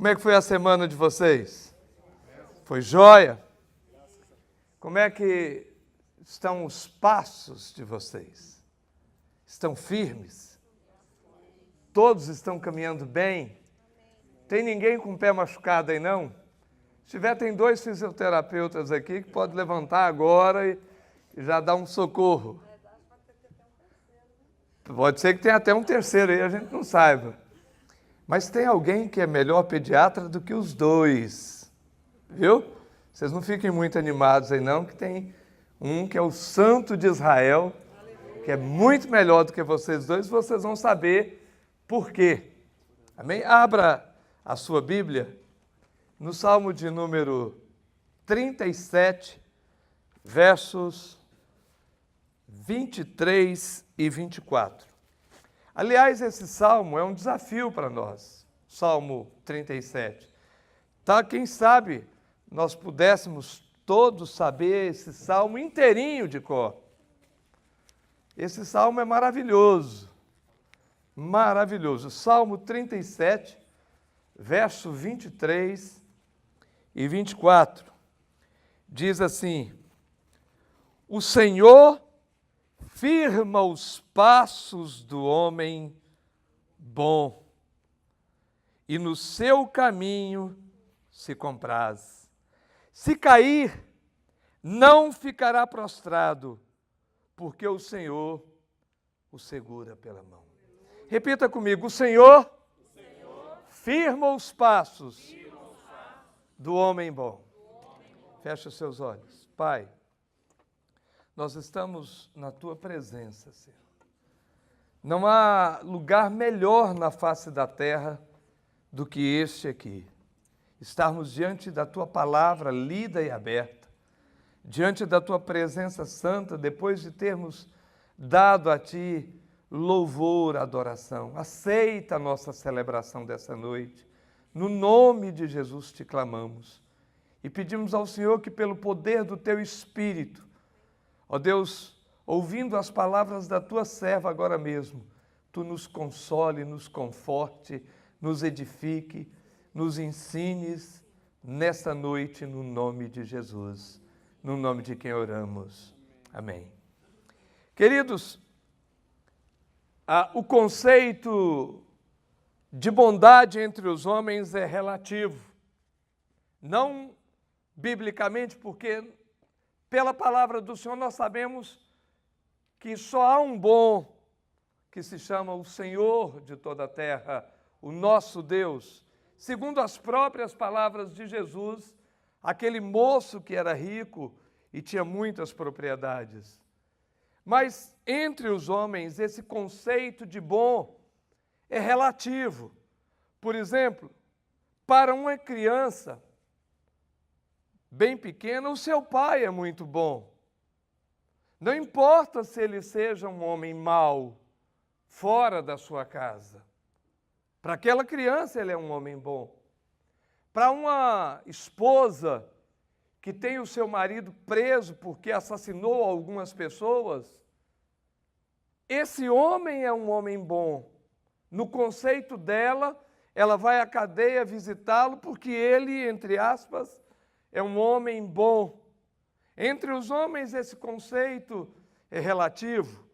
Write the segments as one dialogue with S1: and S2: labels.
S1: Como é que foi a semana de vocês? Foi jóia? Como é que estão os passos de vocês? Estão firmes? Todos estão caminhando bem? Tem ninguém com o pé machucado aí, não? Se tiver, tem 2 fisioterapeutas aqui que podem levantar agora e já dar um socorro. Pode ser que tenha até um terceiro aí, a gente não saiba. Mas tem alguém que é melhor pediatra do que os 2, viu? Vocês não fiquem muito animados aí não, que tem um que é o Santo de Israel, que é muito melhor do que vocês 2, vocês vão saber por quê. Amém? Abra a sua Bíblia no Salmo de número 37, versos 23 e 24. Aliás, esse salmo é um desafio para nós, Salmo 37. Tá? Quem sabe nós pudéssemos todos saber esse salmo inteirinho de cor. Esse salmo é maravilhoso, maravilhoso. Salmo 37, verso 23 e 24. Diz assim: o Senhor firma os passos do homem bom, e no seu caminho se compraz. Se cair, não ficará prostrado, porque o Senhor o segura pela mão. Repita comigo: o Senhor firma os passos do homem bom. Feche os seus olhos. Pai, nós estamos na Tua presença, Senhor. Não há lugar melhor na face da terra do que este aqui. Estarmos diante da Tua palavra lida e aberta, diante da Tua presença santa, depois de termos dado a Ti louvor, adoração. Aceita a nossa celebração dessa noite. No nome de Jesus te clamamos e pedimos ao Senhor que, pelo poder do Teu Espírito, ó Deus, ouvindo as palavras da Tua serva agora mesmo, Tu nos console, nos conforte, nos edifique, nos ensines nesta noite, no nome de Jesus, no nome de quem oramos. Amém. Queridos, o conceito de bondade entre os homens é relativo. Não biblicamente, porque pela palavra do Senhor nós sabemos que só há um bom, que se chama o Senhor de toda a terra, o nosso Deus. Segundo as próprias palavras de Jesus, aquele moço que era rico e tinha muitas propriedades. Mas entre os homens esse conceito de bom é relativo. Por exemplo, para uma criança bem pequena, o seu pai é muito bom. Não importa se ele seja um homem mau, fora da sua casa. Para aquela criança ele é um homem bom. Para uma esposa que tem o seu marido preso porque assassinou algumas pessoas, esse homem é um homem bom. No conceito dela, ela vai à cadeia visitá-lo porque ele, entre aspas, é um homem bom. Entre os homens esse conceito é relativo.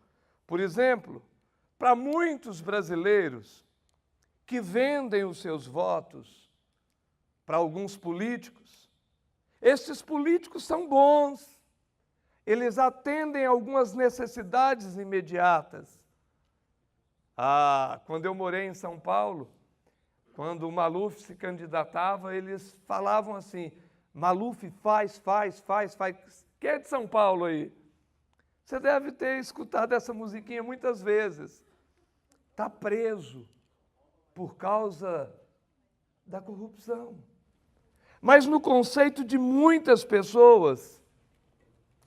S1: Por exemplo, para muitos brasileiros que vendem os seus votos para alguns políticos, estes políticos são bons, eles atendem algumas necessidades imediatas. Quando eu morei em São Paulo, quando o Maluf se candidatava, eles falavam assim: Maluf faz. Quem é de São Paulo aí? Você deve ter escutado essa musiquinha muitas vezes. Está preso por causa da corrupção. Mas no conceito de muitas pessoas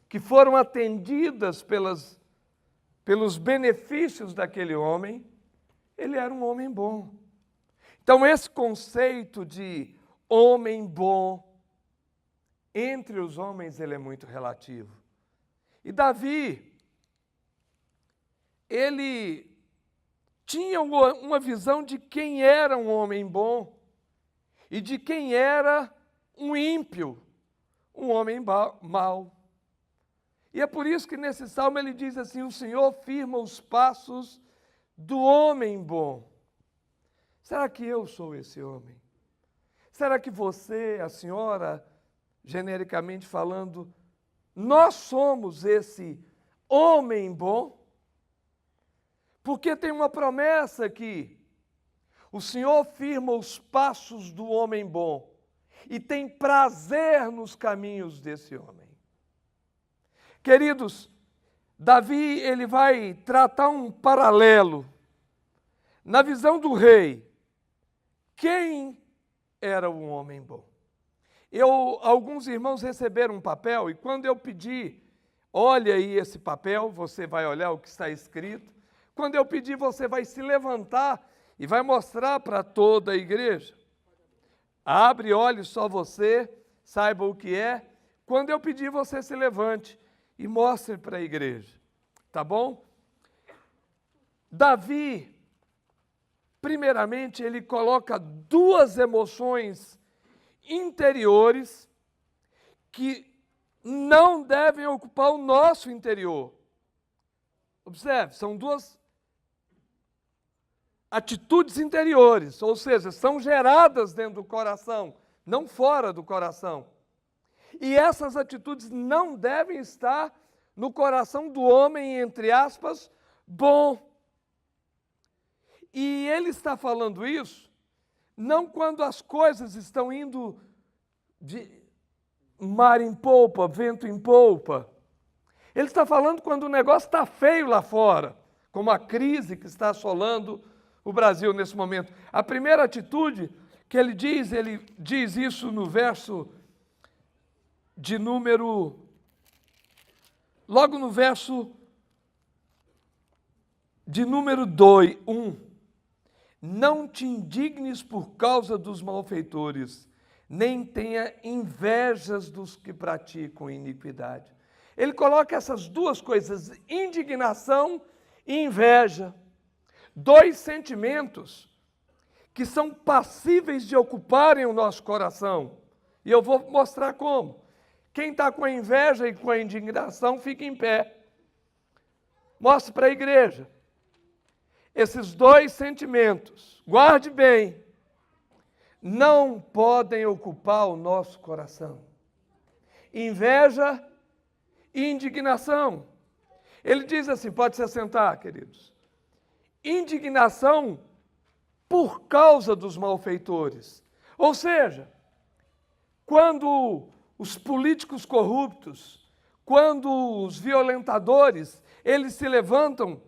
S1: que foram atendidas pelos benefícios daquele homem, ele era um homem bom. Então esse conceito de homem bom, entre os homens ele é muito relativo. E Davi, ele tinha uma visão de quem era um homem bom. e de quem era um ímpio, um homem mau. E é por isso que nesse salmo ele diz assim: o Senhor firma os passos do homem bom. Será que eu sou esse homem? Será que você, a senhora, genericamente falando, nós somos esse homem bom? Porque tem uma promessa aqui: o Senhor firma os passos do homem bom e tem prazer nos caminhos desse homem. Queridos, Davi ele vai tratar um paralelo. Na visão do rei, quem era o homem bom? Alguns irmãos receberam um papel, e quando eu pedi, olha aí esse papel, você vai olhar o que está escrito. Quando eu pedir, você vai se levantar e vai mostrar para toda a igreja. Abre, olhe só você, saiba o que é. Quando eu pedir, você se levante e mostre para a igreja. Tá bom? Davi, primeiramente, ele coloca duas emoções interiores que não devem ocupar o nosso interior. Observe, são duas atitudes interiores, ou seja, são geradas dentro do coração, não fora do coração. E essas atitudes não devem estar no coração do homem, entre aspas, bom. E ele está falando isso não quando as coisas estão indo de mar em polpa, vento em polpa. Ele está falando quando o negócio está feio lá fora, como a crise que está assolando o Brasil nesse momento. A primeira atitude que ele diz isso no verso de número... Logo no verso de número 2, 1. Não te indignes por causa dos malfeitores, nem tenha invejas dos que praticam iniquidade. Ele coloca essas duas coisas, indignação e inveja. Dois sentimentos que são passíveis de ocuparem o nosso coração. E eu vou mostrar como. Quem está com a inveja e com a indignação, fica em pé. Mostre para a igreja. Esses dois sentimentos, guarde bem, não podem ocupar o nosso coração. Inveja e indignação. Ele diz assim, pode se assentar, queridos. Indignação por causa dos malfeitores. Ou seja, quando os políticos corruptos, quando os violentadores, eles se levantam,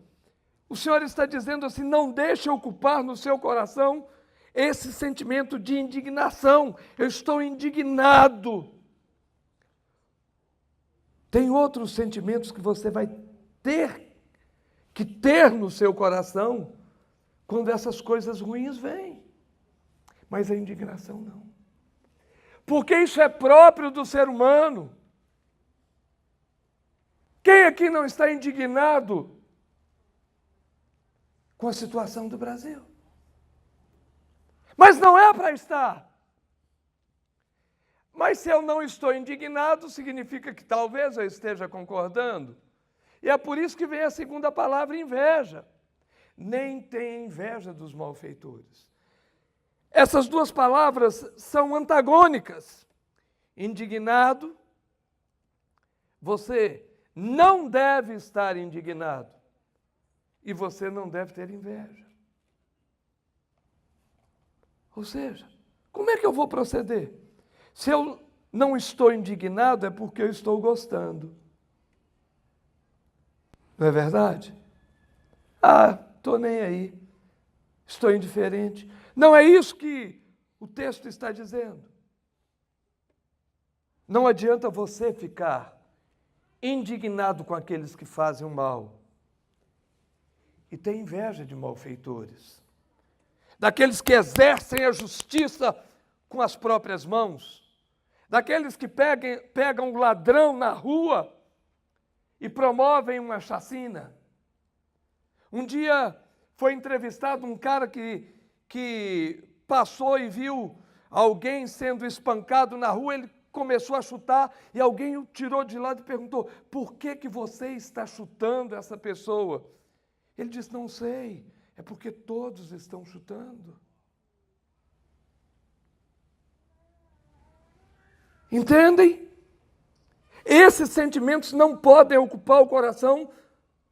S1: o Senhor está dizendo assim, não deixe ocupar no seu coração esse sentimento de indignação. Eu estou indignado. Tem outros sentimentos que você vai ter que ter no seu coração quando essas coisas ruins vêm. Mas a indignação não. Porque isso é próprio do ser humano. Quem aqui não está indignado com a situação do Brasil? Mas não é para estar. Mas se eu não estou indignado, significa que talvez eu esteja concordando. E é por isso que vem a segunda palavra, inveja. Nem tenha inveja dos malfeitores. Essas duas palavras são antagônicas. Indignado, você não deve estar indignado. E você não deve ter inveja. Ou seja, como é que eu vou proceder? Se eu não estou indignado, é porque eu estou gostando. Não é verdade? Estou nem aí. Estou indiferente. Não é isso que o texto está dizendo. Não adianta você ficar indignado com aqueles que fazem o mal e ter inveja de malfeitores, daqueles que exercem a justiça com as próprias mãos, daqueles que pegam o ladrão na rua e promovem uma chacina. Um dia foi entrevistado um cara que passou e viu alguém sendo espancado na rua, ele começou a chutar e alguém o tirou de lado e perguntou: por que você está chutando essa pessoa? Ele disse: não sei, é porque todos estão chutando. Entendem? Esses sentimentos não podem ocupar o coração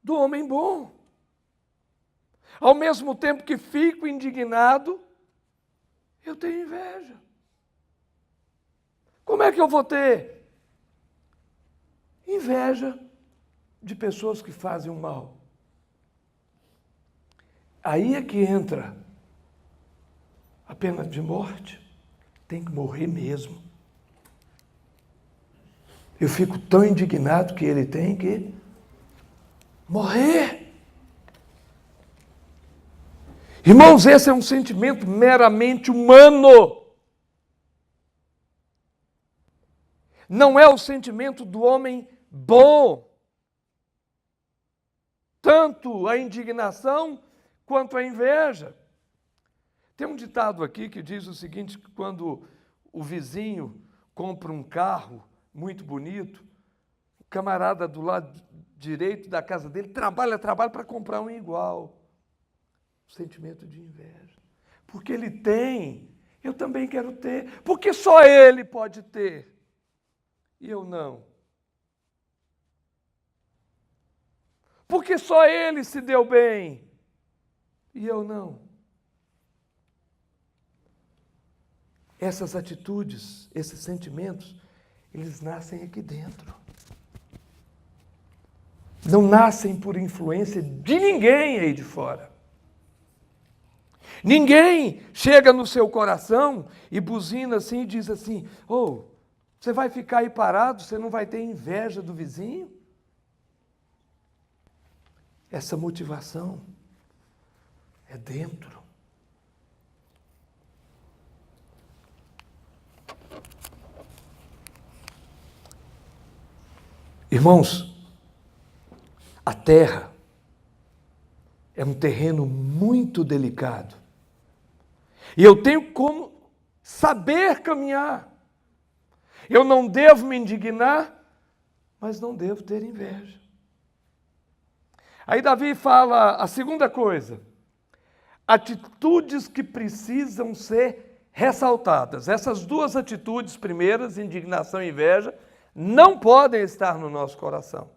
S1: do homem bom. Ao mesmo tempo que fico indignado, eu tenho inveja. Como é que eu vou ter inveja de pessoas que fazem o mal? Aí é que entra a pena de morte. Tem que morrer mesmo. Eu fico tão indignado que ele tem que morrer. Irmãos, esse é um sentimento meramente humano. Não é o sentimento do homem bom. Tanto a indignação quanto a inveja. Tem um ditado aqui que diz o seguinte: que quando o vizinho compra um carro muito bonito, o camarada do lado direito da casa dele trabalha para comprar um igual. O sentimento de inveja. Porque ele tem, eu também quero ter. Porque só ele pode ter e eu não. Porque só ele se deu bem e eu não. Essas atitudes, esses sentimentos, eles nascem aqui dentro. Não nascem por influência de ninguém aí de fora. Ninguém chega no seu coração e buzina assim e diz assim: oh, você vai ficar aí parado, você não vai ter inveja do vizinho? Essa motivação é dentro. Irmãos, a terra é um terreno muito delicado. E eu tenho como saber caminhar. Eu não devo me indignar, mas não devo ter inveja. Aí Davi fala a segunda coisa: atitudes que precisam ser ressaltadas. Essas duas atitudes primeiras, indignação e inveja, não podem estar no nosso coração.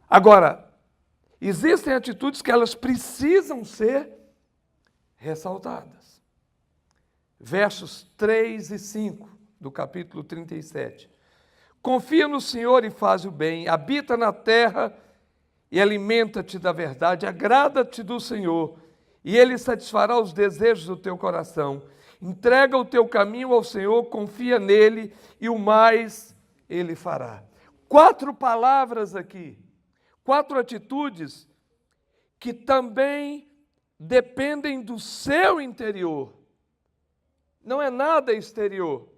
S1: Agora, existem atitudes que elas precisam ser ressaltadas. Versos 3 e 5 do capítulo 37. Confia no Senhor e faz o bem, habita na terra e alimenta-te da verdade, agrada-te do Senhor, e Ele satisfará os desejos do teu coração. Entrega o teu caminho ao Senhor, confia nele, e o mais Ele fará. 4 palavras aqui, 4 atitudes que também dependem do seu interior. Não é nada exterior.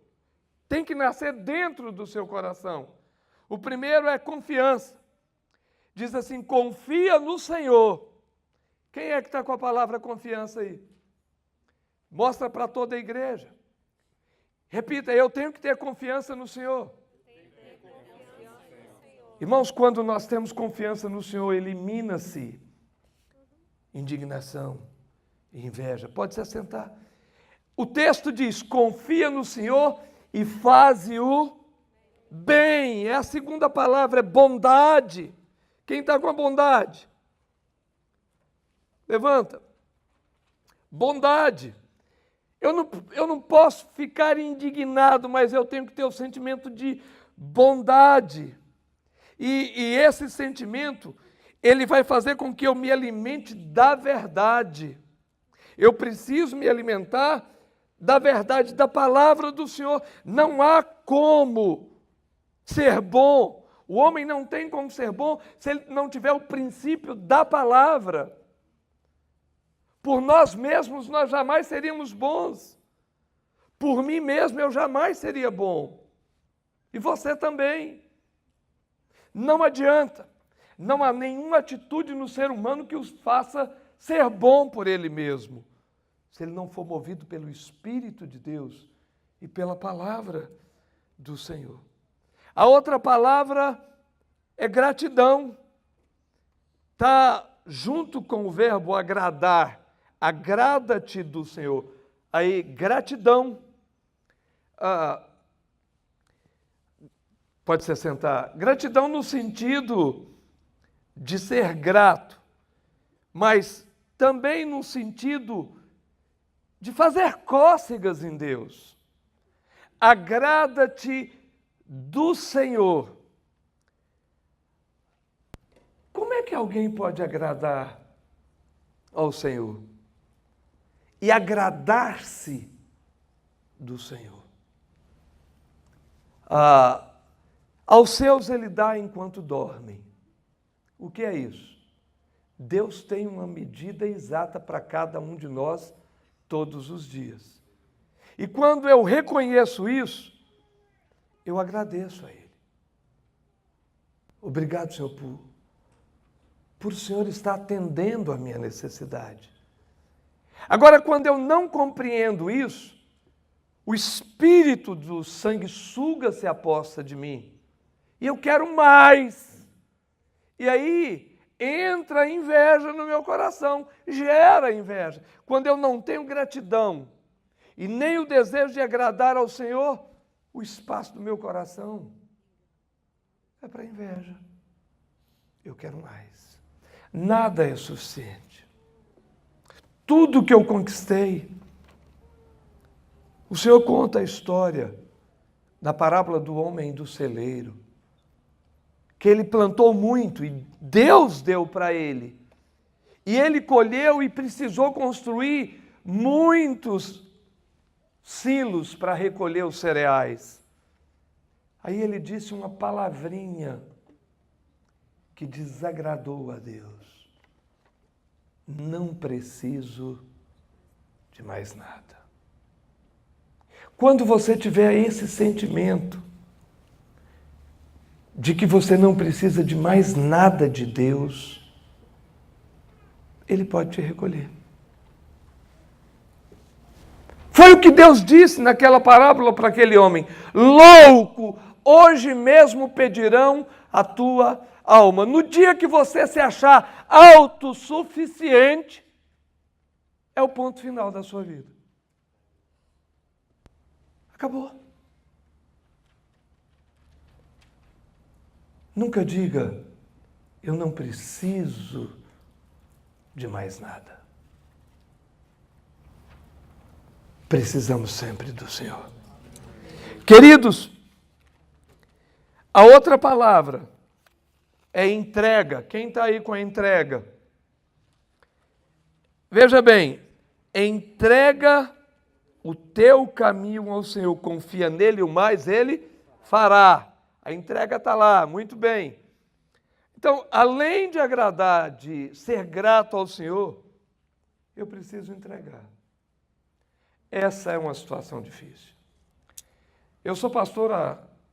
S1: Tem que nascer dentro do seu coração. O primeiro é confiança. Diz assim: confia no Senhor. Quem é que está com a palavra confiança aí? Mostra para toda a igreja. Repita: eu tenho que ter confiança no Senhor. Irmãos, quando nós temos confiança no Senhor, elimina-se indignação e inveja. Pode se assentar. O texto diz: confia no Senhor e faze o bem. É a segunda palavra, é bondade. Quem está com a bondade? Levanta. Bondade. Eu não posso ficar indignado, mas eu tenho que ter o sentimento de bondade. E esse sentimento, ele vai fazer com que eu me alimente da verdade. Eu preciso me alimentar da verdade, da palavra do Senhor. Não há como ser bom. O homem não tem como ser bom se ele não tiver o princípio da palavra. Por nós mesmos, nós jamais seríamos bons. Por mim mesmo, eu jamais seria bom. E você também. Não adianta. Não há nenhuma atitude no ser humano que os faça ser bom por ele mesmo. se ele não for movido pelo Espírito de Deus e pela palavra do Senhor. A outra palavra é gratidão. Está junto com o verbo agradar. Agrada-te do Senhor. Aí, gratidão. Pode se sentar. Gratidão no sentido de ser grato, mas também no sentido de fazer cócegas em Deus. Agrada-te do Senhor. Como é que alguém pode agradar ao Senhor? E agradar-se do Senhor. Aos seus ele dá enquanto dormem. O que é isso? Deus tem uma medida exata para cada um de nós todos os dias. E quando eu reconheço isso, eu agradeço a Ele. Obrigado, Senhor, por o Senhor estar atendendo a minha necessidade. Agora, quando eu não compreendo isso, o espírito do sanguessuga se aposta de mim. E eu quero mais. E aí entra a inveja no meu coração, gera inveja. Quando eu não tenho gratidão e nem o desejo de agradar ao Senhor, o espaço do meu coração é para inveja. Eu quero mais. Nada é suficiente. Tudo que eu conquistei. O Senhor conta a história da parábola do homem do celeiro, que ele plantou muito e Deus deu para ele. E ele colheu e precisou construir muitos silos para recolher os cereais. Aí ele disse uma palavrinha que desagradou a Deus. Não preciso de mais nada. Quando você tiver esse sentimento de que você não precisa de mais nada de Deus, Ele pode te recolher. Foi o que Deus disse naquela parábola para aquele homem: louco, hoje mesmo pedirão a tua alma. No dia que você se achar autossuficiente, é o ponto final da sua vida. Acabou. Nunca diga, eu não preciso de mais nada. Precisamos sempre do Senhor. Queridos, a outra palavra é entrega. Quem está aí com a entrega? Veja bem, entrega o teu caminho ao Senhor, confia nele, o mais Ele fará. A entrega está lá, muito bem. Então, além de agradar, de ser grato ao Senhor, eu preciso entregar. Essa é uma situação difícil. Eu sou pastor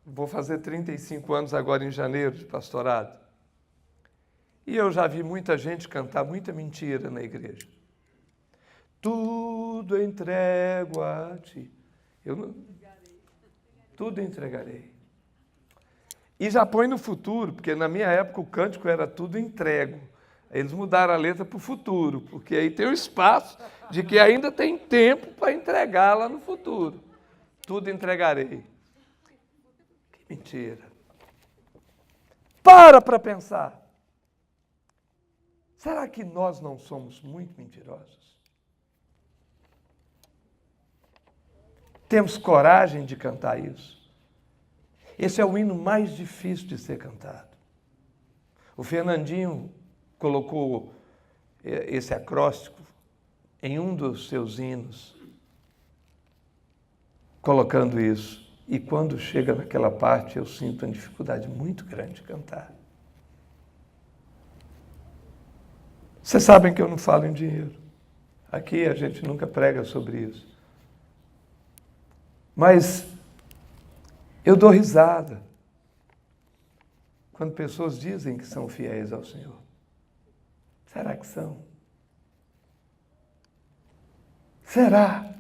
S1: vou fazer 35 anos agora em janeiro de pastorado. E eu já vi muita gente cantar muita mentira na igreja. Tudo entrego a ti. Tudo entregarei. E já põe no futuro, porque na minha época o cântico era tudo entrego. Eles mudaram a letra para o futuro, porque aí tem o espaço de que ainda tem tempo para entregar lá no futuro. Tudo entregarei. Que mentira. Para pensar. Será que nós não somos muito mentirosos? Temos coragem de cantar isso? Esse é o hino mais difícil de ser cantado. O Fernandinho colocou esse acróstico em um dos seus hinos, colocando isso. E quando chega naquela parte, eu sinto uma dificuldade muito grande de cantar. Vocês sabem que eu não falo em dinheiro. Aqui a gente nunca prega sobre isso. Mas eu dou risada quando pessoas dizem que são fiéis ao Senhor. Será que são? Será?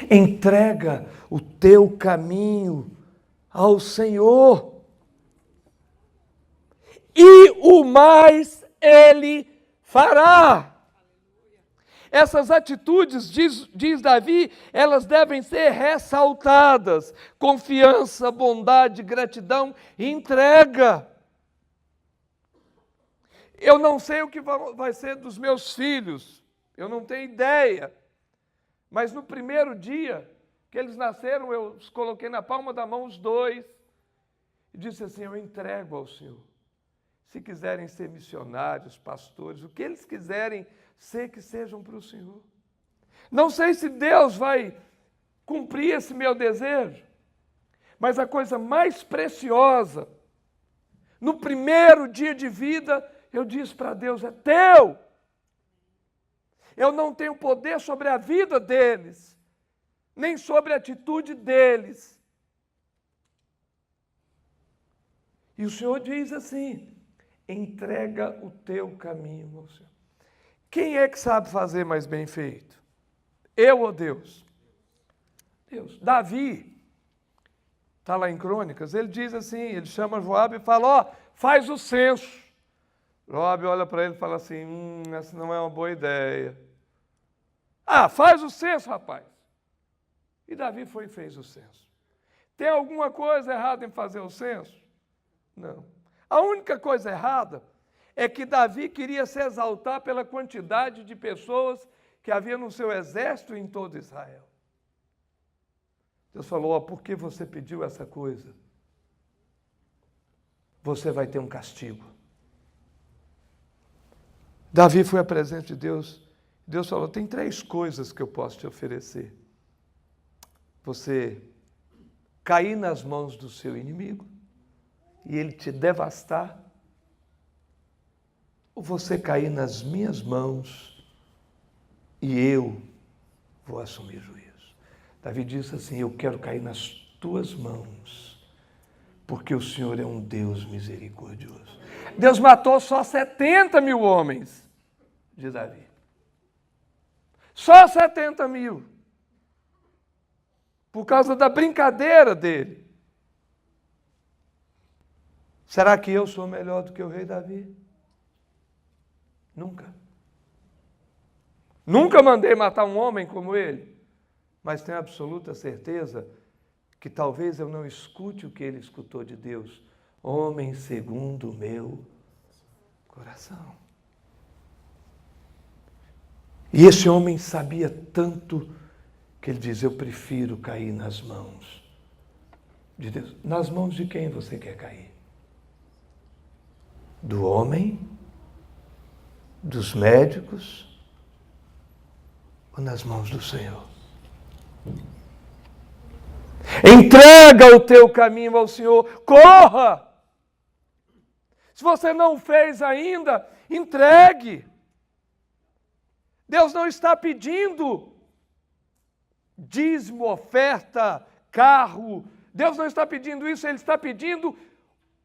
S1: Entrega o teu caminho ao Senhor. E o mais Ele fará. Essas atitudes, diz Davi, elas devem ser ressaltadas. Confiança, bondade, gratidão e entrega. Eu não sei o que vai ser dos meus filhos, eu não tenho ideia. Mas no primeiro dia que eles nasceram, eu os coloquei na palma da mão os dois e disse assim: eu entrego ao Senhor. Se quiserem ser missionários, pastores, o que eles quiserem ser, que sejam para o Senhor. Não sei se Deus vai cumprir esse meu desejo, mas a coisa mais preciosa, no primeiro dia de vida, eu disse para Deus: é teu. Eu não tenho poder sobre a vida deles, nem sobre a atitude deles. E o Senhor diz assim: entrega o teu caminho ao Senhor. Quem é que sabe fazer mais bem feito? Eu ou Deus? Deus. Davi, está lá em Crônicas, ele diz assim, ele chama Joabe e fala: ó, faz o censo. Joabe olha para ele e fala assim: essa não é uma boa ideia. Ah, faz o censo, rapaz. E Davi foi e fez o censo. Tem alguma coisa errada em fazer o censo? Não. A única coisa errada é que Davi queria se exaltar pela quantidade de pessoas que havia no seu exército em todo Israel. Deus falou: ó, por que você pediu essa coisa? Você vai ter um castigo. Davi foi à presença de Deus. Deus falou: tem 3 coisas que eu posso te oferecer. Você cair nas mãos do seu inimigo e ele te devastar, ou você cair nas minhas mãos e eu vou assumir juízo. Davi disse assim: eu quero cair nas tuas mãos, porque o Senhor é um Deus misericordioso. Deus matou só 70 mil homens de Davi. Só 70 mil. Por causa da brincadeira dele. Será que eu sou melhor do que o rei Davi? Nunca. Nunca mandei matar um homem como ele. Mas tenho absoluta certeza que talvez eu não escute o que ele escutou de Deus. Homem segundo o meu coração. E esse homem sabia tanto que ele diz: eu prefiro cair nas mãos de Deus. Nas mãos de quem você quer cair? Do homem? Dos médicos? Ou nas mãos do Senhor? Entrega o teu caminho ao Senhor. Corra! Se você não fez ainda, entregue. Deus não está pedindo dízimo, oferta, carro. Deus não está pedindo isso, Ele está pedindo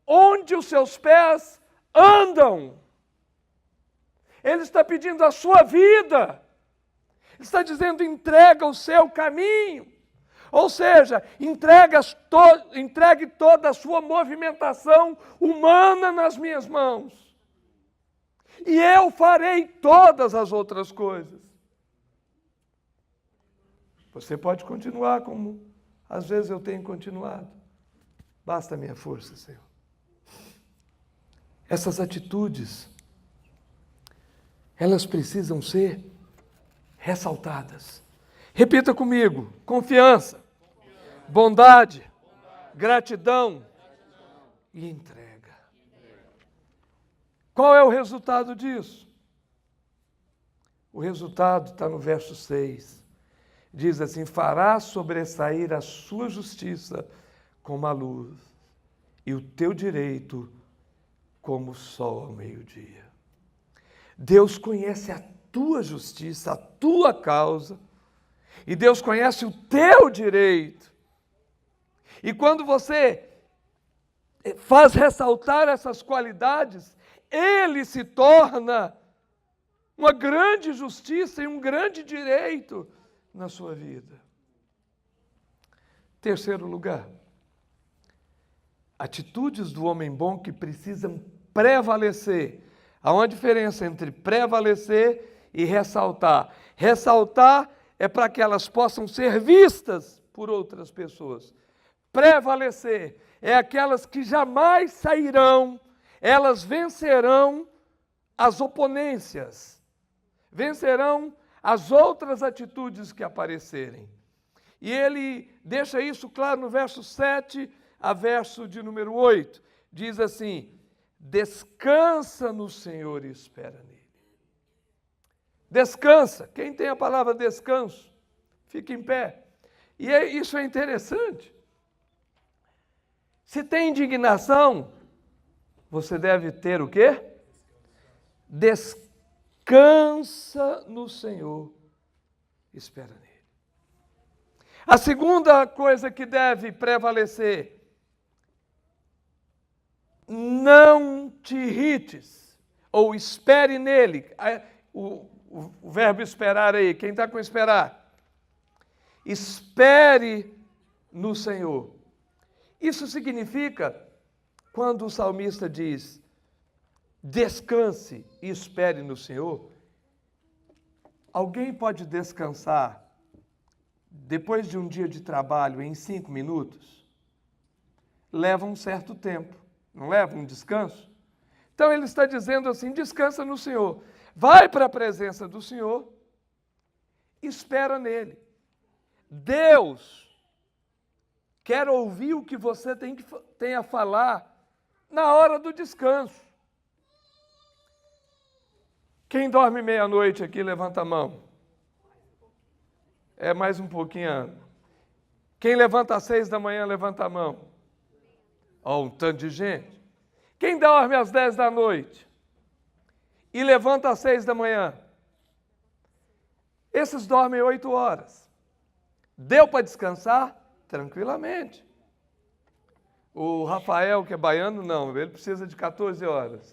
S1: onde os seus pés andam. Ele está pedindo a sua vida. Ele está dizendo: entrega o seu caminho. Ou seja, entregue toda a sua movimentação humana nas minhas mãos. E eu farei todas as outras coisas. Você pode continuar como às vezes eu tenho continuado. Basta a minha força, Senhor. Essas atitudes, elas precisam ser ressaltadas. Repita comigo: confiança, bondade, gratidão e entrega. Qual é o resultado disso? O resultado está no verso 6. Diz assim: fará sobressair a sua justiça como a luz, e o teu direito como o sol ao meio-dia. Deus conhece a tua justiça, a tua causa, e Deus conhece o teu direito. E quando você faz ressaltar essas qualidades, Ele se torna uma grande justiça e um grande direito na sua vida. Terceiro lugar, atitudes do homem bom que precisam prevalecer. Há uma diferença entre prevalecer e ressaltar. Ressaltar é para que elas possam ser vistas por outras pessoas. Prevalecer é aquelas que jamais sairão, elas vencerão as oponências, vencerão as outras atitudes que aparecerem. E ele deixa isso claro no verso 7 a verso de número 8. Diz assim: descansa no Senhor e espera nele. Descansa. Quem tem a palavra descanso, fica em pé. E isso é interessante. Se tem indignação, você deve ter o quê? Descansa no Senhor, espera nele. A segunda coisa que deve prevalecer: não te irrites, ou espere nele. O verbo esperar aí, quem está com esperar? Espere no Senhor. Isso significa, quando o salmista diz, descanse e espere no Senhor, alguém pode descansar depois de um dia de trabalho em 5 minutos? Leva um certo tempo, não leva um descanso? Então ele está dizendo assim, descansa no Senhor. Vai para a presença do Senhor, espera nele. Deus quer ouvir o que você tem a falar na hora do descanso. Quem dorme meia-noite aqui, levanta a mão. É mais um pouquinho. Quem levanta às 6 da manhã, levanta a mão. Ó, um tanto de gente. Quem dorme às 10 da noite e levanta às 6 da manhã? Esses dormem 8 horas. Deu para descansar? Tranquilamente. O Rafael, que é baiano, não, ele precisa de 14 horas.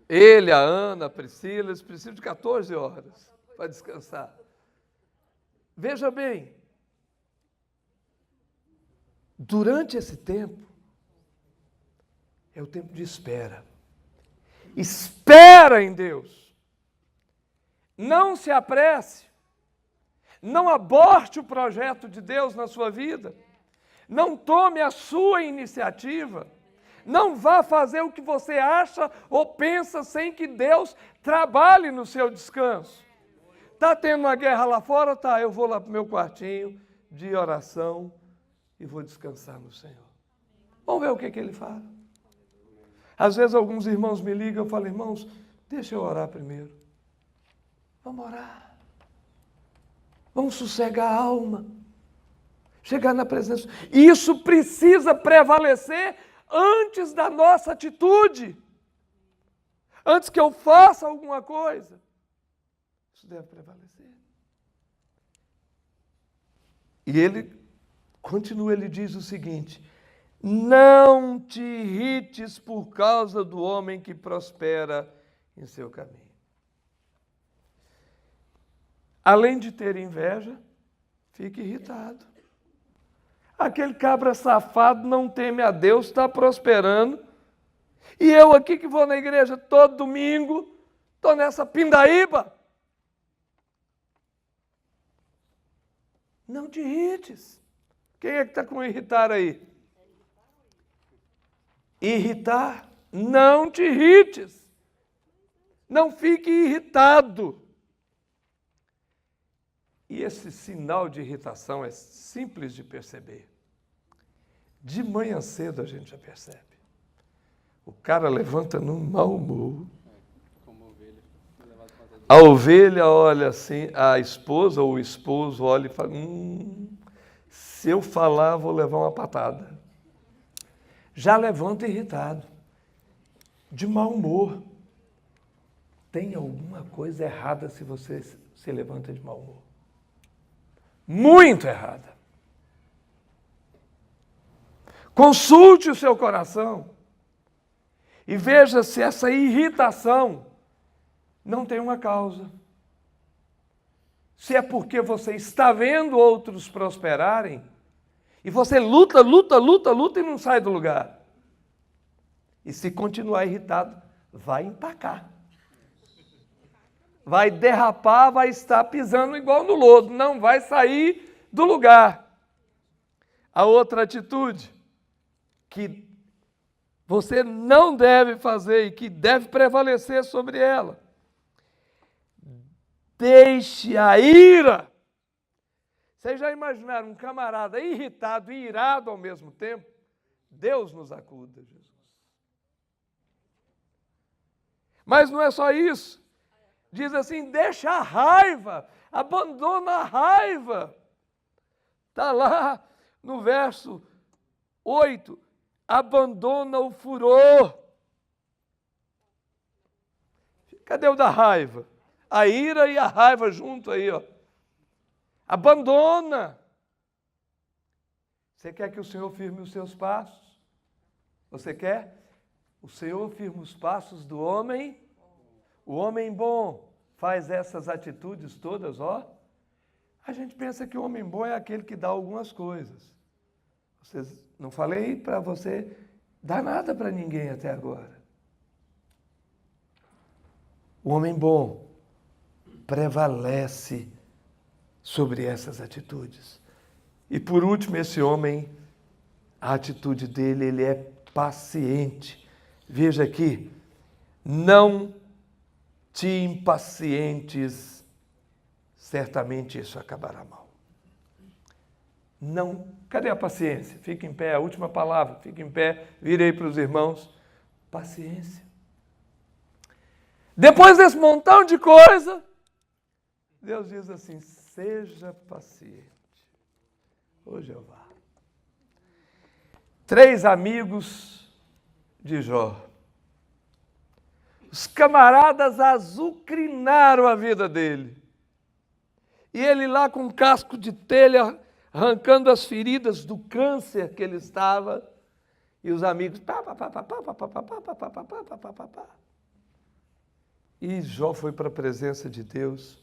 S1: Ele, a Ana, a Priscila, eles precisam de 14 horas para descansar. Veja bem, durante esse tempo, é o tempo de espera. Espera em Deus. Não se apresse. Não aborte o projeto de Deus na sua vida. Não tome a sua iniciativa. Não vá fazer o que você acha ou pensa sem que Deus trabalhe no seu descanso. Está tendo uma guerra lá fora? Tá, eu vou lá para o meu quartinho de oração e vou descansar no Senhor. Vamos ver o que ele fala. Às vezes alguns irmãos me ligam, eu falo, irmãos, deixa eu orar primeiro. Vamos orar. Vamos sossegar a alma. Chegar na presença. Isso precisa prevalecer antes da nossa atitude. Antes que eu faça alguma coisa. Isso deve prevalecer. E ele continua, ele diz o seguinte: não te irrites por causa do homem que prospera em seu caminho. Além de ter inveja, fique irritado. Aquele cabra safado não teme a Deus, está prosperando. E eu aqui que vou na igreja todo domingo, estou nessa pindaíba. Não te irrites. Quem é que está com irritar aí? Irritar. Não te irrites. Não fique irritado. E esse sinal de irritação é simples de perceber. De manhã cedo a gente já percebe. O cara levanta num mau humor. A ovelha olha assim, a esposa ou o esposo olha e fala, se eu falar, vou levar uma patada. Já levanta irritado, de mau humor. Tem alguma coisa errada se você se levanta de mau humor. Muito errada. Consulte o seu coração e veja se essa irritação não tem uma causa. Se é porque você está vendo outros prosperarem, e você luta e não sai do lugar. E se continuar irritado, vai empacar. Vai derrapar, vai estar pisando igual no lodo, não vai sair do lugar. A outra atitude que você não deve fazer e que deve prevalecer sobre ela: deixe a ira. Vocês já imaginaram um camarada irritado e irado ao mesmo tempo? Deus nos acuda, Jesus. Mas não é só isso. Diz assim, deixa a raiva, abandona a raiva. Está lá no verso 8, abandona o furor. Cadê o da raiva? A ira e a raiva junto aí, ó. Abandona. Você quer que o Senhor firme os seus passos? Você quer? O Senhor firma os passos do homem. O homem bom faz essas atitudes todas, ó. A gente pensa que o homem bom é aquele que dá algumas coisas. Não falei para você dar nada para ninguém até agora. O homem bom prevalece sobre essas atitudes. E por último, esse homem, a atitude dele, ele é paciente. Veja aqui, não te impacientes, certamente isso acabará mal. Não, cadê a paciência? Fique em pé, a última palavra, fique em pé, virei para os irmãos. Paciência. Depois desse montão de coisa, Deus diz assim, seja paciente. Ô Jeová. 3 amigos de Jó. Os camaradas azucrinaram a vida dele. E ele lá com um casco de telha, arrancando as feridas do câncer que ele estava. E os amigos... E Jó foi para a presença de Deus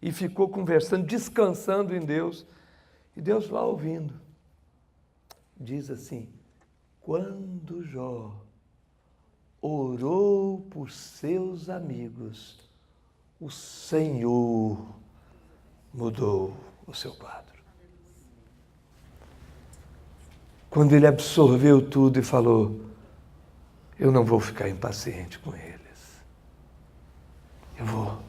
S1: e ficou conversando, descansando em Deus. E Deus lá ouvindo. Diz assim, quando Jó orou por seus amigos, o Senhor mudou o seu quadro. Quando ele absorveu tudo e falou, eu não vou ficar impaciente com eles. Eu vou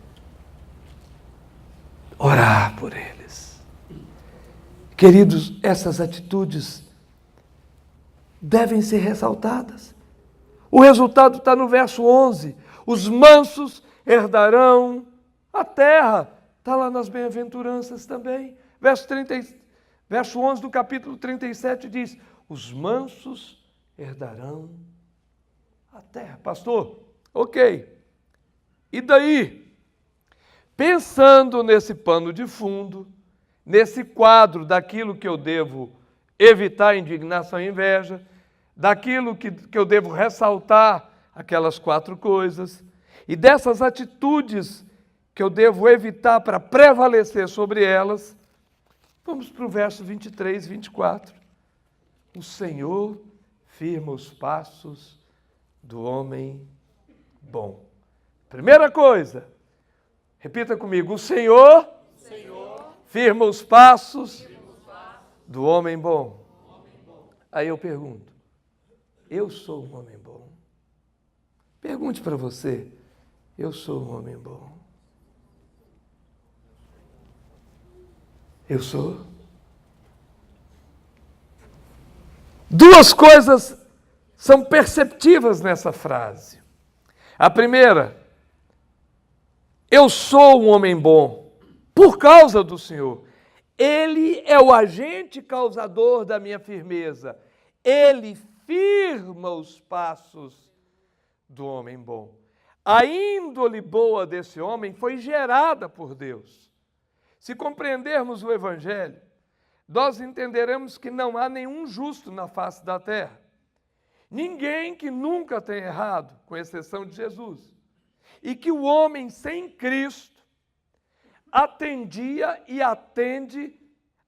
S1: orar por eles. Queridos, essas atitudes devem ser ressaltadas. O resultado está no verso 11. Os mansos herdarão a terra. Está lá nas bem-aventuranças também. Verso 11 do capítulo 37 diz, os mansos herdarão a terra. Pastor, ok. E daí? Pensando nesse pano de fundo, nesse quadro daquilo que eu devo evitar indignação e inveja, daquilo que eu devo ressaltar, aquelas 4 coisas, e dessas atitudes que eu devo evitar para prevalecer sobre elas, vamos para o verso 23 e 24. O Senhor firma os passos do homem bom. Primeira coisa, repita comigo, o Senhor firma os passos do homem bom. Aí eu pergunto, eu sou um homem bom? Pergunte para você, eu sou um homem bom? Eu sou? 2 coisas são perceptíveis nessa frase. A primeira, eu sou um homem bom por causa do Senhor. Ele é o agente causador da minha firmeza. Ele firma os passos do homem bom. A índole boa desse homem foi gerada por Deus. Se compreendermos o Evangelho, nós entenderemos que não há nenhum justo na face da terra. Ninguém que nunca tenha errado, com exceção de Jesus. e que o homem sem Cristo atendia e atende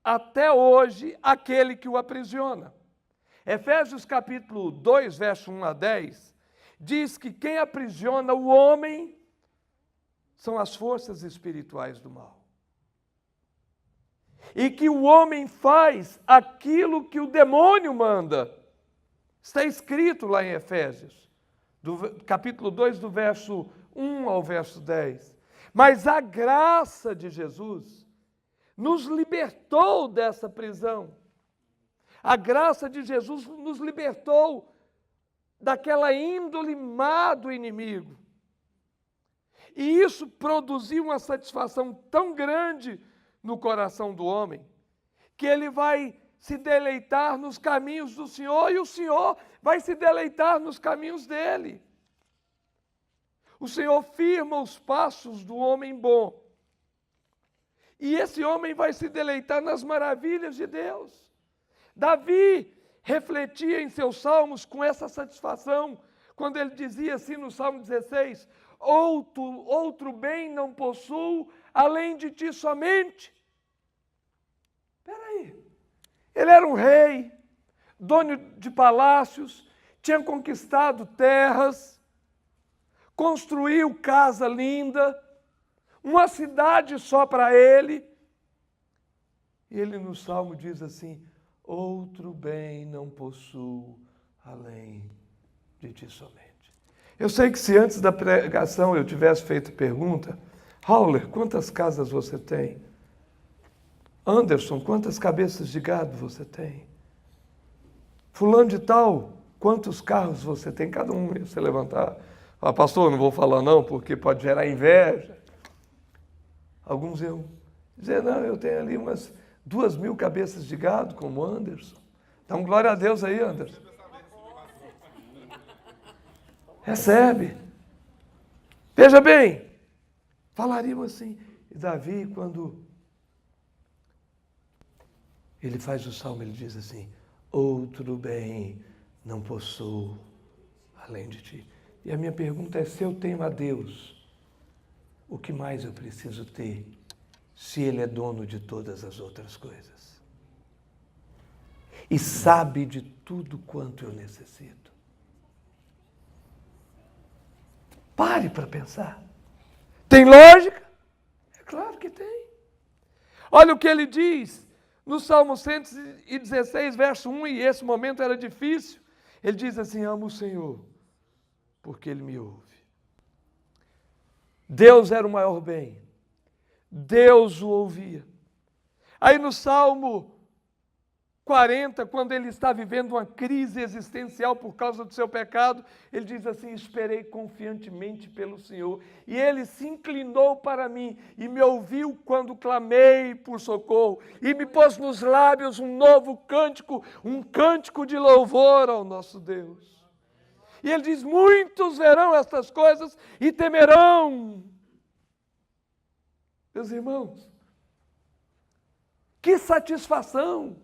S1: até hoje aquele que o aprisiona. Efésios capítulo 2, verso 1 a 10, diz que quem aprisiona o homem são as forças espirituais do mal. E que o homem faz aquilo que o demônio manda. Está escrito lá em Efésios, capítulo 2, do verso 1 ao verso 10. Mas a graça de Jesus nos libertou dessa prisão. A graça de Jesus nos libertou daquela índole má do inimigo. E isso produziu uma satisfação tão grande no coração do homem, que ele vai se deleitar nos caminhos do Senhor e o Senhor vai se deleitar nos caminhos dele. O Senhor firma os passos do homem bom. E esse homem vai se deleitar nas maravilhas de Deus. Davi refletia em seus salmos com essa satisfação, quando ele dizia assim no Salmo 16, outro bem não possuo, além de ti somente. Espera aí, ele era um rei, dono de palácios, tinha conquistado terras, construiu casa linda, uma cidade só para ele. E ele no Salmo diz assim, outro bem não possuo além de ti somente. Eu sei que se antes da pregação eu tivesse feito pergunta, Hauler, quantas casas você tem? Anderson, quantas cabeças de gado você tem? Fulano de tal, quantos carros você tem? Cada um ia se levantar. Ah, pastor, não vou falar não, porque pode gerar inveja. Alguns iam dizer, não, eu tenho ali umas 2.000 cabeças de gado, como Anderson. Dá um glória a Deus aí, Anderson. Recebe. Veja bem, falaríamos assim, e Davi, quando ele faz o salmo, ele diz assim, outro bem não possuo além de ti. E a minha pergunta é, se eu tenho a Deus, o que mais eu preciso ter, se Ele é dono de todas as outras coisas? E sabe de tudo quanto eu necessito. Pare para pensar. Tem lógica? É claro que tem. Olha o que ele diz no Salmo 116, verso 1, e esse momento era difícil. Ele diz assim, amo o Senhor, porque Ele me ouve. Deus era o maior bem. Deus o ouvia. Aí no Salmo 40, quando ele está vivendo uma crise existencial por causa do seu pecado, ele diz assim, esperei confiantemente pelo Senhor, e Ele se inclinou para mim, e me ouviu quando clamei por socorro, e me pôs nos lábios um novo cântico, um cântico de louvor ao nosso Deus. E ele diz, muitos verão estas coisas e temerão. Meus irmãos, que satisfação!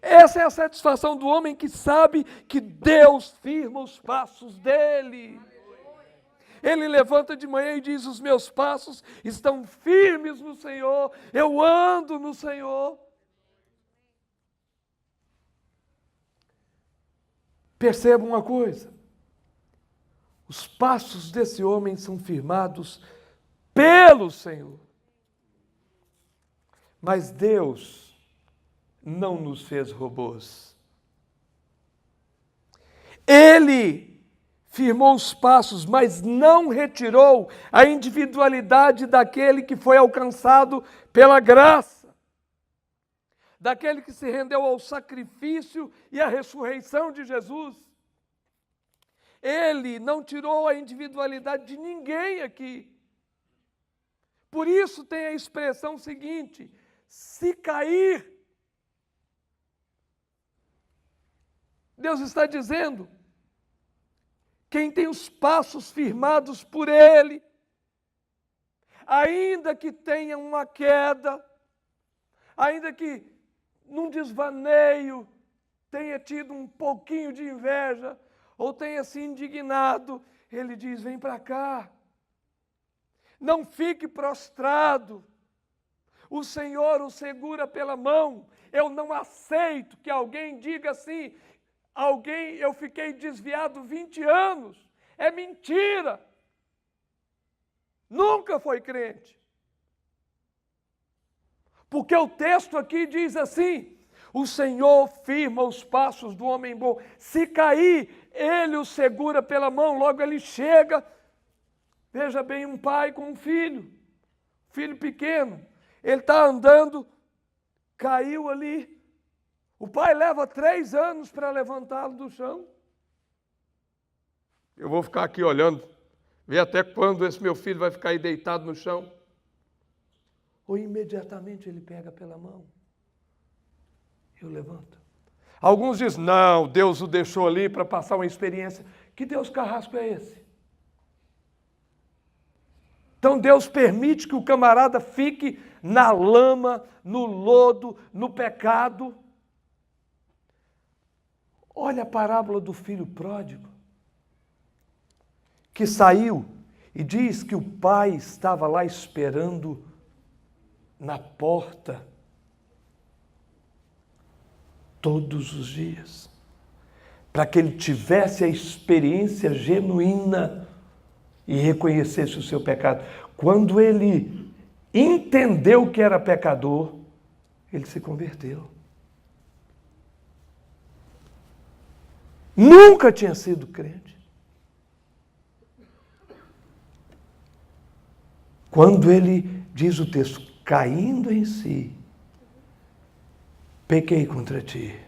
S1: Essa é a satisfação do homem que sabe que Deus firma os passos dele. Ele levanta de manhã e diz, os meus passos estão firmes no Senhor, eu ando no Senhor. Perceba uma coisa, os passos desse homem são firmados pelo Senhor. Mas Deus não nos fez robôs. Ele firmou os passos, mas não retirou a individualidade daquele que foi alcançado pela graça, daquele que se rendeu ao sacrifício e à ressurreição de Jesus. Ele não tirou a individualidade de ninguém aqui. Por isso tem a expressão seguinte, se cair, Deus está dizendo, quem tem os passos firmados por Ele, ainda que tenha uma queda, ainda que num desvaneio tenha tido um pouquinho de inveja, ou tenha se indignado, Ele diz: vem para cá. Não fique prostrado. O Senhor o segura pela mão. Eu não aceito que alguém diga assim: eu fiquei desviado 20 anos. É mentira. Nunca foi crente. Porque o texto aqui diz assim: o Senhor firma os passos do homem bom. Se cair, Ele o segura pela mão, logo ele chega. Veja bem, um pai com um filho pequeno. Ele está andando, caiu ali. O pai leva 3 anos para levantá-lo do chão. Eu vou ficar aqui olhando, ver até quando esse meu filho vai ficar aí deitado no chão. Ou imediatamente ele pega pela mão e o levanta. Alguns dizem: não, Deus o deixou ali para passar uma experiência. Que Deus carrasco é esse? Então Deus permite que o camarada fique na lama, no lodo, no pecado. Olha a parábola do filho pródigo, que saiu e diz que o pai estava lá esperando na porta todos os dias, para que ele tivesse a experiência genuína e reconhecesse o seu pecado. Quando ele entendeu que era pecador, ele se converteu. Nunca tinha sido crente. Quando ele, diz o texto, caindo em si, pequei contra ti.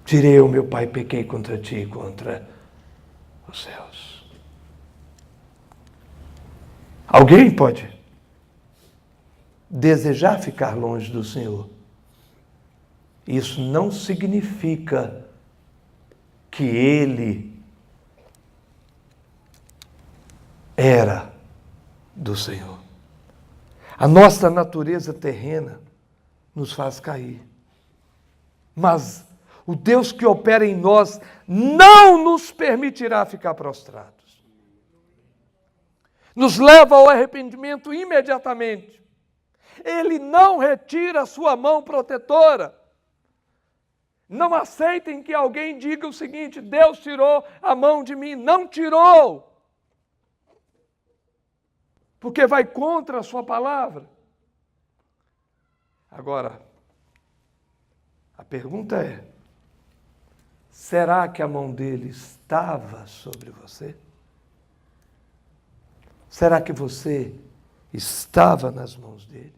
S1: Tirei o meu pai, pequei contra ti e contra os céus. Alguém pode desejar ficar longe do Senhor. Isso não significa que ele era do Senhor. A nossa natureza terrena nos faz cair. Mas o Deus que opera em nós não nos permitirá ficar prostrados. Nos leva ao arrependimento imediatamente. Ele não retira a sua mão protetora. Não aceitem que alguém diga o seguinte: Deus tirou a mão de mim. Não tirou. Porque vai contra a sua palavra. Agora, a pergunta é: será que a mão dele estava sobre você? Será que você estava nas mãos dele?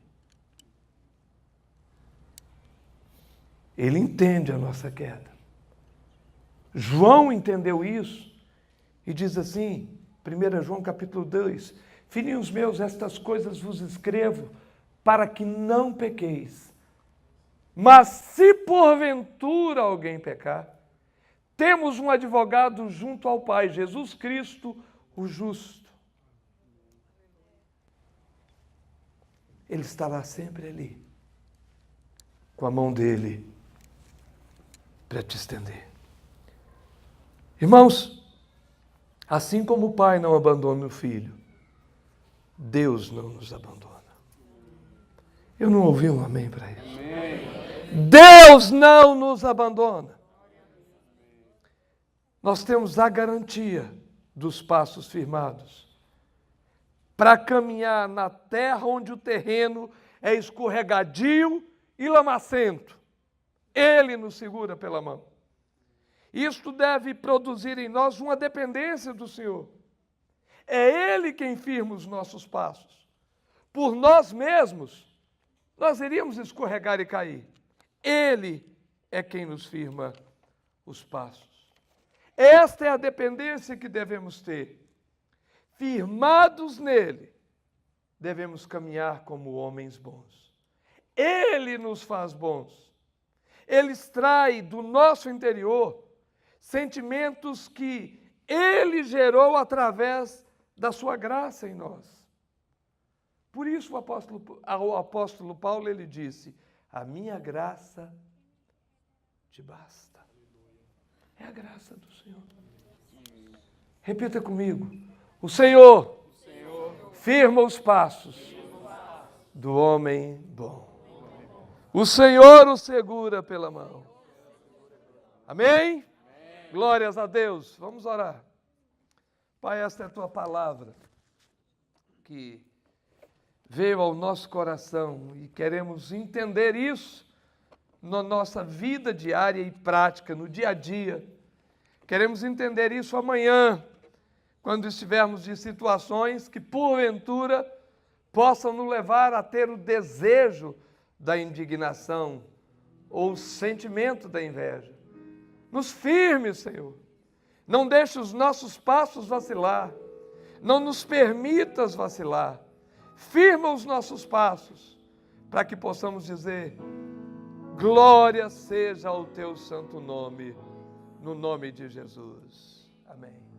S1: Ele entende a nossa queda. João entendeu isso e diz assim, 1 João capítulo 2, filhinhos meus, estas coisas vos escrevo para que não pequeis. Mas se porventura alguém pecar, temos um advogado junto ao Pai, Jesus Cristo, o justo. Ele estará sempre ali, com a mão dele para te estender. Irmãos, assim como o pai não abandona o filho, Deus não nos abandona. Eu não ouvi um amém para isso. Amém. Deus não nos abandona. Nós temos a garantia dos passos firmados para caminhar na terra onde o terreno é escorregadio e lamacento. Ele nos segura pela mão. Isto deve produzir em nós uma dependência do Senhor. É Ele quem firma os nossos passos. Por nós mesmos, nós iríamos escorregar e cair. Ele é quem nos firma os passos. Esta é a dependência que devemos ter. Firmados nele, devemos caminhar como homens bons. Ele nos faz bons. Ele extrai do nosso interior sentimentos que Ele gerou através da sua graça em nós. Por isso o apóstolo Paulo, ele disse: a minha graça te basta. É a graça do Senhor. Repita comigo. O Senhor firma os passos do homem bom. O Senhor o segura pela mão. Amém? Glórias a Deus. Vamos orar. Pai, esta é a tua palavra que veio ao nosso coração e queremos entender isso na nossa vida diária e prática, no dia a dia. Queremos entender isso amanhã, quando estivermos em situações que, porventura, possam nos levar a ter o desejo da indignação ou o sentimento da inveja. Nos firme, Senhor. Não deixe os nossos passos vacilar. Não nos permitas vacilar. Firma os nossos passos, para que possamos dizer: glória seja ao teu santo nome, no nome de Jesus. Amém.